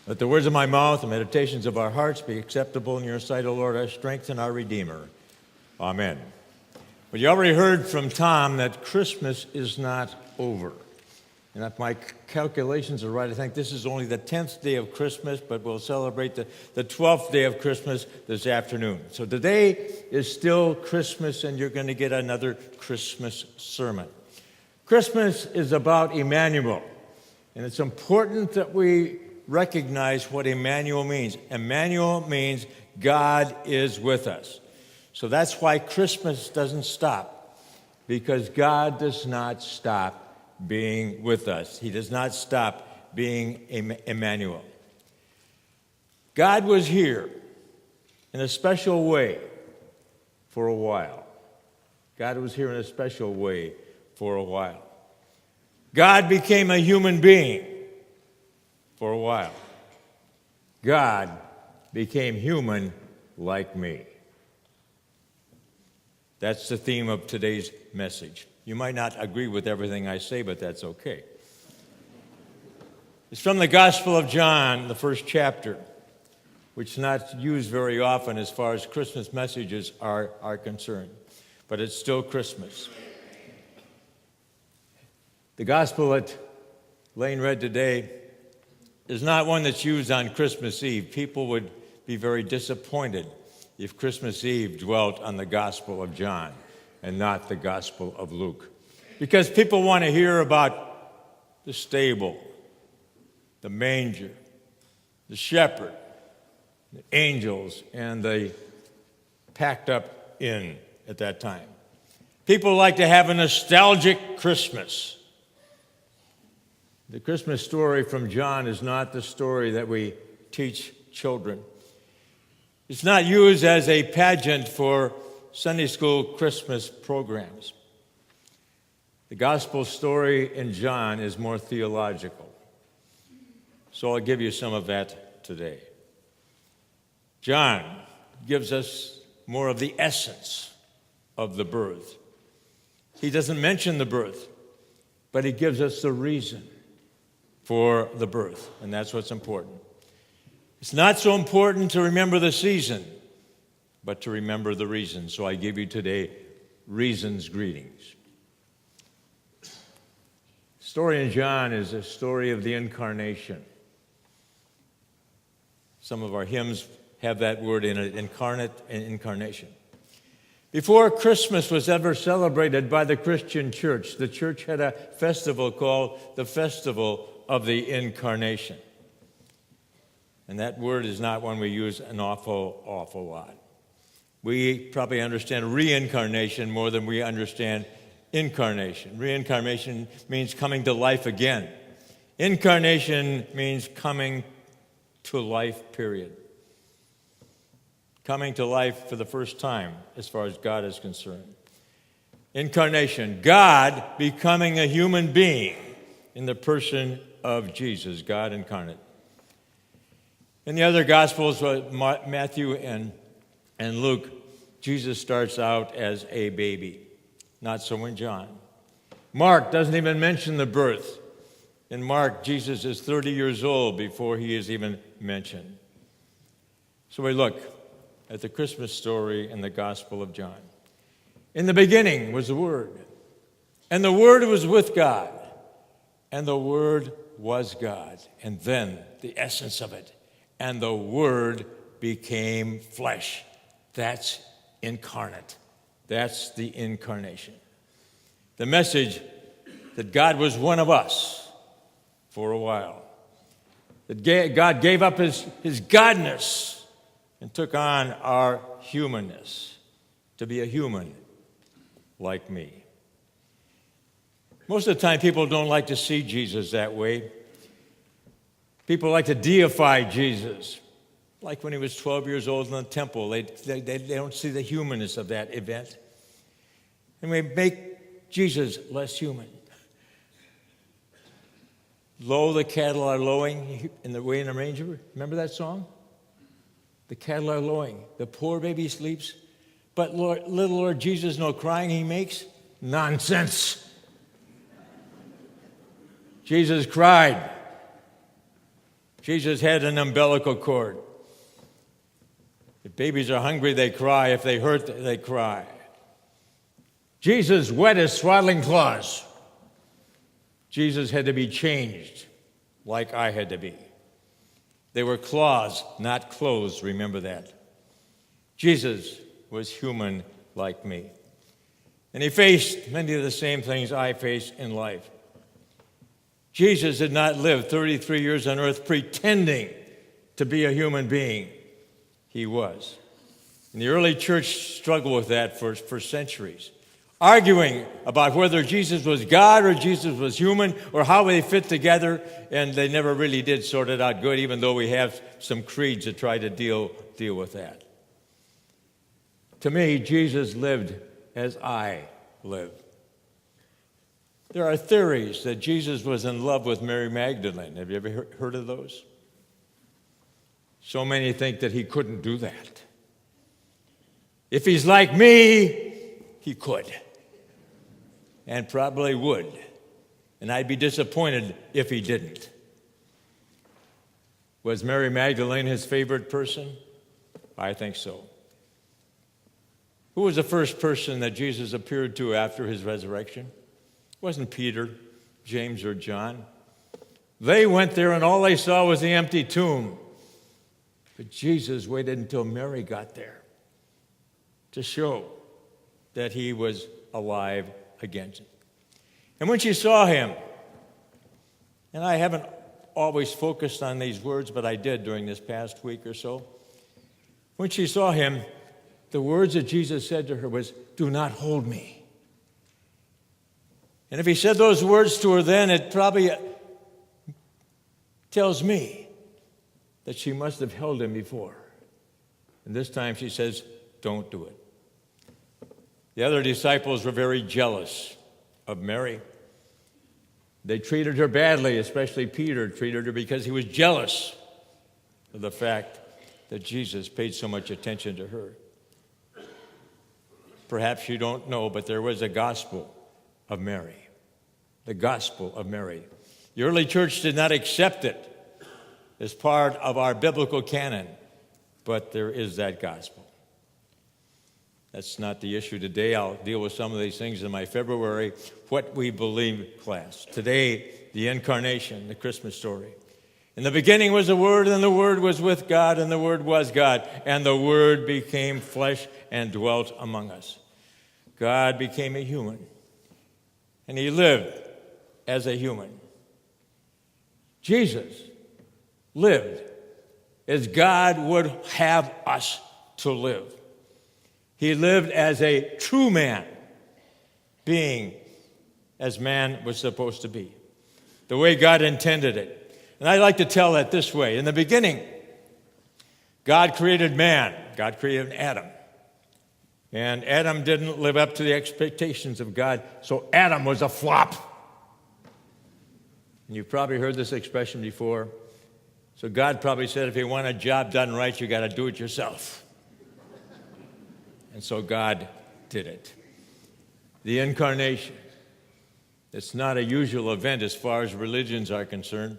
Let the words of my mouth and meditations of our hearts be acceptable in your sight, O Lord, our strength and our Redeemer. Amen. Well, you already heard from Tom that Christmas is not over. And if my calculations are right, I think this is only the 10th day of Christmas, but we'll celebrate the 12th day of Christmas this afternoon. So today is still Christmas, and you're going to get another Christmas sermon. Christmas is about Emmanuel, and it's important that we recognize what Emmanuel means. Emmanuel means God is with us. So that's why Christmas doesn't stop, because God does not stop being with us. He does not stop being Emmanuel. God was here in a special way for a while. God was here in a special way for a while. God became a human being for a while. God became human like me. That's the theme of today's message. You might not agree with everything I say, but that's okay. It's from the Gospel of John, the first chapter, which is not used very often as far as Christmas messages are concerned, but it's still Christmas. The Gospel that Lane read today is not one that's used on Christmas Eve. People would be very disappointed if Christmas Eve dwelt on the Gospel of John and not the Gospel of Luke. Because people want to hear about the stable, the manger, the shepherd, the angels, and the packed up inn at that time. People like to have a nostalgic Christmas. The Christmas story from John is not the story that we teach children. It's not used as a pageant for Sunday school Christmas programs. The gospel story in John is more theological. So I'll give you some of that today. John gives us more of the essence of the birth. He doesn't mention the birth, but he gives us the reason for the birth, and that's what's important. It's not so important to remember the season, but to remember the reason. So I give you today reasons greetings. The story in John is a story of the incarnation. Some of our hymns have that word in it, incarnate and incarnation. Before Christmas was ever celebrated by the Christian church, the church had a festival called the Festival of the Incarnation. And that word is not one we use an awful lot. We probably understand reincarnation more than we understand incarnation. Reincarnation means coming to life again. Incarnation means coming to life, period. Coming to life for the first time as far as God is concerned. Incarnation, God becoming a human being in the person of Jesus, God incarnate. In the other Gospels, Matthew and Luke, Jesus starts out as a baby. Not so in John. Mark doesn't even mention the birth. In Mark, Jesus is 30 years old before he is even mentioned. So we look at the Christmas story in the Gospel of John. In the beginning was the Word, and the Word was with God, and the Word was God. And then the essence of it, and the Word became flesh. That's incarnate. That's the incarnation. The message that God was one of us for a while. That God gave up his godness and took on our humanness to be a human like me. Most of the time, people don't like to see Jesus that way. People like to deify Jesus. Like when he was 12 years old in the temple, they don't see the humanness of that event. And we make Jesus less human. Lo, the cattle are lowing in the way in the manger. Remember that song? The cattle are lowing. The poor baby sleeps. But little Lord Jesus, no crying he makes? Nonsense. Jesus cried. Jesus had an umbilical cord. If babies are hungry, they cry. If they hurt, they cry. Jesus wet his swaddling claws. Jesus had to be changed like I had to be. They were claws, not clothes, remember that. Jesus was human like me. And he faced many of the same things I face in life. Jesus did not live 33 years on earth pretending to be a human being. He was. And the early church struggled with that for centuries, arguing about whether Jesus was God or Jesus was human or how they fit together, and they never really did sort it out good, even though we have some creeds that try to deal with that. To me, Jesus lived as I live. There are theories that Jesus was in love with Mary Magdalene. Have you ever heard of those? So many think that he couldn't do that. If he's like me, he could. And probably would. And I'd be disappointed if he didn't. Was Mary Magdalene his favorite person? I think so. Who was the first person that Jesus appeared to after his resurrection? It wasn't Peter, James, or John. They went there and all they saw was the empty tomb. But Jesus waited until Mary got there to show that he was alive again. And when she saw him, and I haven't always focused on these words, but I did during this past week or so. When she saw him, the words that Jesus said to her was, "Do not hold me." And if he said those words to her then, it probably tells me that she must have held him before. And this time she says, "Don't do it." The other disciples were very jealous of Mary. They treated her badly, especially Peter treated her because he was jealous of the fact that Jesus paid so much attention to her. Perhaps you don't know, but there was a gospel of Mary. The gospel of Mary. The early church did not accept it as part of our biblical canon, but there is that gospel. That's not the issue today. I'll deal with some of these things in my February What We Believe class. Today, the incarnation, the Christmas story. In the beginning was the Word, and the Word was with God, and the Word was God, and the Word became flesh and dwelt among us. God became a human, and he lived as a human. Jesus lived as God would have us to live. He lived as a true man, being as man was supposed to be, the way God intended it. And I like to tell it this way. In the beginning, God created man. God created Adam. And Adam didn't live up to the expectations of God, so Adam was a flop. And you've probably heard this expression before. So God probably said, if you want a job done right, you got to do it yourself. And so God did it. The incarnation. It's not a usual event as far as religions are concerned.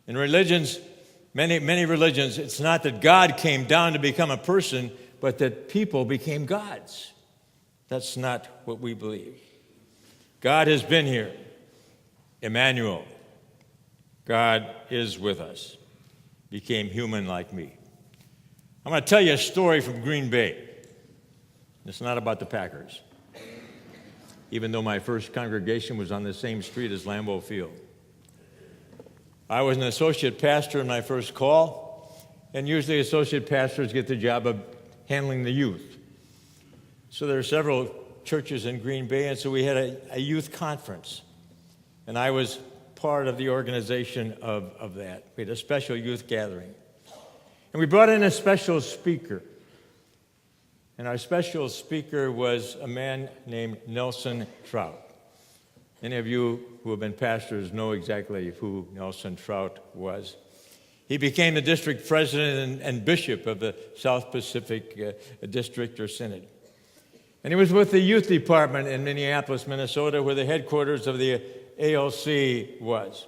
In religions, many religions, it's not that God came down to become a person, but that people became gods. That's not what we believe. God has been here. Emmanuel. God is with us. Became human like me. I'm going to tell you a story from Green Bay. It's not about the Packers, even though my first congregation was on the same street as Lambeau Field. I was an associate pastor in my first call, and usually associate pastors get the job of handling the youth. So there are several churches in Green Bay, and so we had a youth conference, and I was part of the organization of that. We had a special youth gathering, and we brought in a special speaker. And our special speaker was a man named Nelson Trout. Many of you who have been pastors know exactly who Nelson Trout was. He became the district president and bishop of the South Pacific District or Synod. And he was with the youth department in Minneapolis, Minnesota, where the headquarters of the ALC was.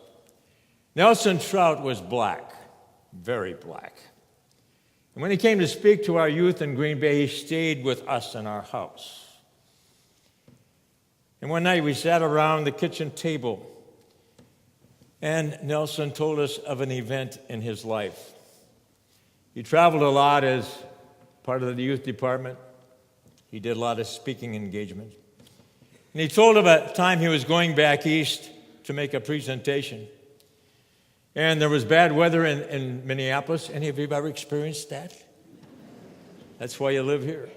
Nelson Trout was black. very black. And when he came to speak to our youth in Green Bay, he stayed with us in our house. And one night we sat around the kitchen table, and Nelson told us of an event in his life. He traveled a lot as part of the youth department. He did a lot of speaking engagements. And he told of a time he was going back east to make a presentation. And there was bad weather in Minneapolis. Any of you ever experienced that? That's why you live here.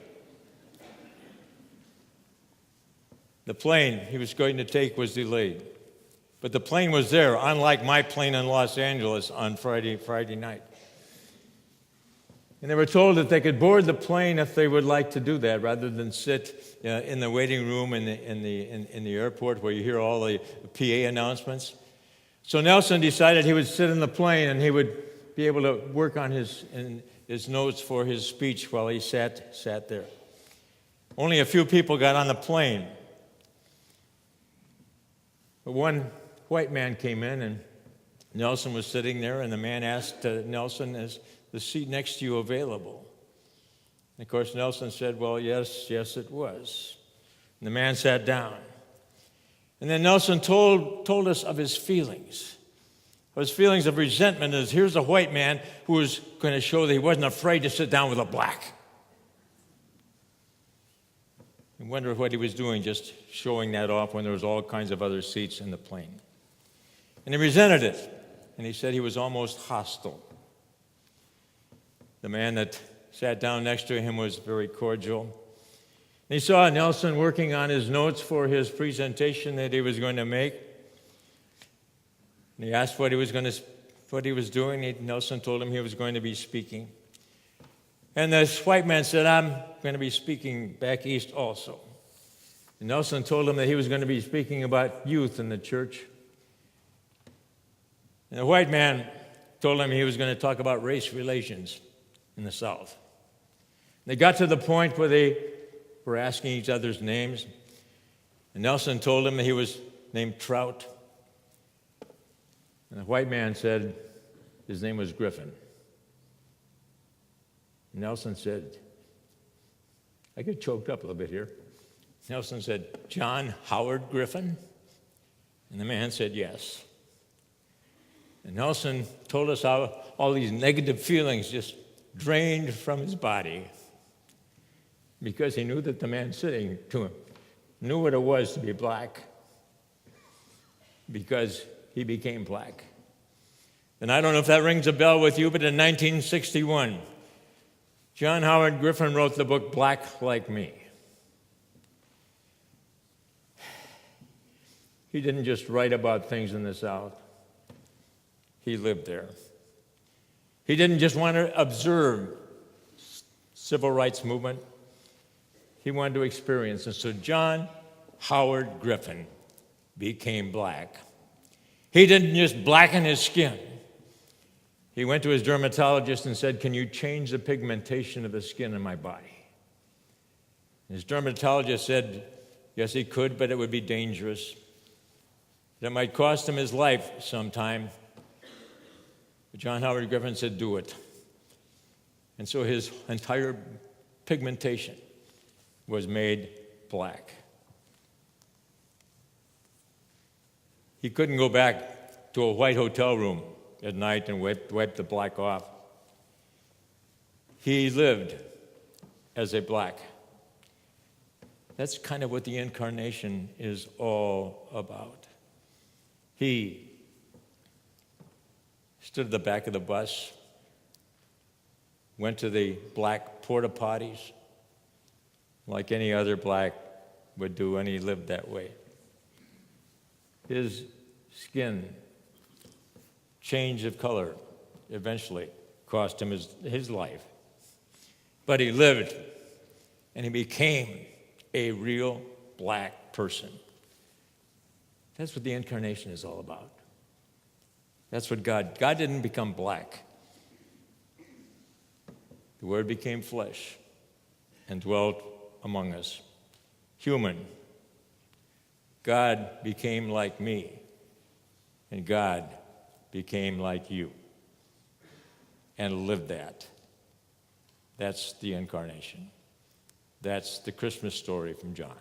The plane he was going to take was delayed. But the plane was there, unlike my plane in Los Angeles on Friday night. And they were told that they could board the plane if they would like to do that, rather than sit in the waiting room in the airport where you hear all the PA announcements. So Nelson decided he would sit in the plane and he would be able to work on his notes for his speech while he sat there. Only a few people got on the plane. But one white man came in, and Nelson was sitting there, and the man asked Nelson, "Is the seat next to you available?" And of course, Nelson said, "Well, yes, it was." And the man sat down. And then Nelson told us of his feelings of resentment. As here's a white man who was going to show that he wasn't afraid to sit down with a black. I wonder what he was doing, just showing that off when there was all kinds of other seats in the plane. And he resented it, and he said he was almost hostile. The man that sat down next to him was very cordial. And he saw Nelson working on his notes for his presentation that he was going to make. And he asked what he was doing. Nelson told him he was going to be speaking. And this white man said, "I'm going to be speaking back east also." And Nelson told him that he was going to be speaking about youth in the church. And the white man told him he was going to talk about race relations in the South. They got to the point where they were asking each other's names. And Nelson told him that he was named Trout. And the white man said his name was Griffin. Nelson said, I get choked up a little bit here. Nelson said, "John Howard Griffin?" And the man said, "Yes." And Nelson told us how all these negative feelings just drained from his body because he knew that the man sitting to him knew what it was to be black because he became black. And I don't know if that rings a bell with you, but in 1961, John Howard Griffin wrote the book Black Like Me. He didn't just write about things in the South. He lived there. He didn't just want to observe civil rights movement. He wanted to experience. And so John Howard Griffin became black. He didn't just blacken his skin. He went to his dermatologist and said, "Can you change the pigmentation of the skin in my body?" His dermatologist said, yes, he could, but it would be dangerous. That might cost him his life sometime. But John Howard Griffin said, "Do it." And so his entire pigmentation was made black. He couldn't go back to a white hotel room at night and wipe the black off. He lived as a black. That's kind of what the incarnation is all about. He stood at the back of the bus, went to the black porta potties like any other black would do, and he lived that way. His skin change of color eventually cost him his life. But he lived, and he became a real black person. That's what the incarnation is all about. That's what God didn't become black. The Word became flesh and dwelt among us. Human. God became like me, and God became like you. and lived that. That's the incarnation. That's the Christmas story from John.